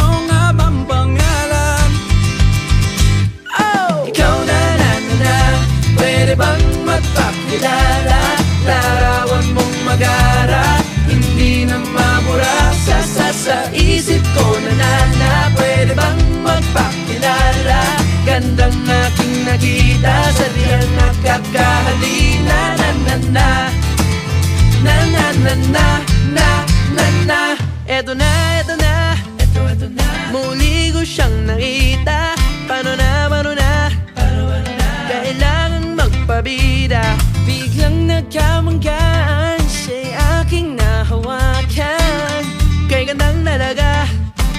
Ano nga bang pangalan? Oh! Ikaw na na na na, pwede bang magpakilala? Larawan mong magara, hindi na mabura sa isip ko na na na. Pwede bang magpakilala? Gandang aking nakita, sadyang nakakahalina. Na na na, na na na na, na na na. Eto na, eto na, eto na. Muli ko siyang nakita. Paano na, paano na? Kailangan magpabida. Biglang nagkamanggaan, siya'y aking nahawakan. Kay gandang talaga,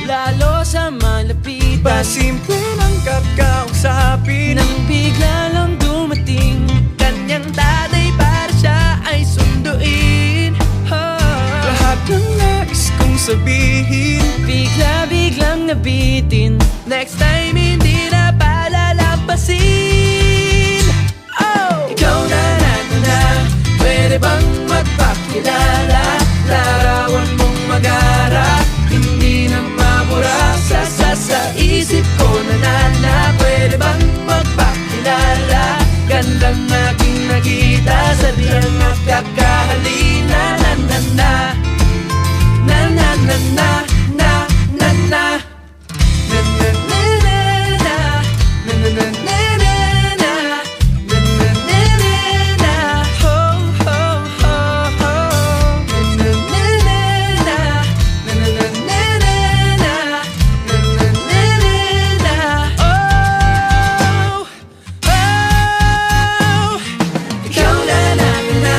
lalo sa malapit. Pasimple ng kakausapin, nang bigla lang dumating kanyang tatay para siya ay sunduin. Lahat ng nais kong sabihin, bigla-biglang nabitin. Next time hindi na palalampasin. Oh! Ikaw na na na na, pwede bang magpakilala? Larawan mong magara, hindi na mabura sa isip ko na na na. Pwede bang magpakilala? Gandang aking nakita, sadyang nakakahalina. Na na na, na na na na, na na na. Na na na na na, na na na na na, na na na na na. Ho ho ho ho. Na na na na, na na na na na, na na na na na. Oh oh, ikaw na na na,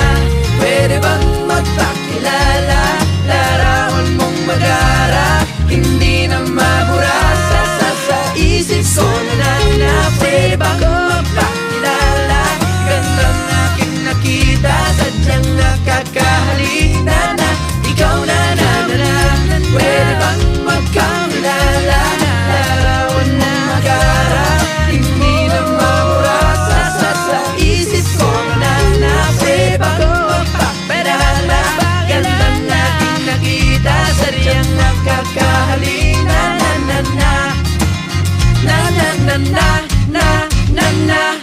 pwede bang magpakilala? Larawan mong magara, hindi na mabura sa isip ko na na na. Pwede bang magpakilala? Gandang aking nakita, sadyang nakakahalina na. Ikaw na na na na, pwede bang magpakilala? Larawan mong magara, hindi na mabura sa isip ko na na. Pwede bang magpakilala? Gandang aking nakita, sadyang nakakahalina. Na na na, na na na na, na na na.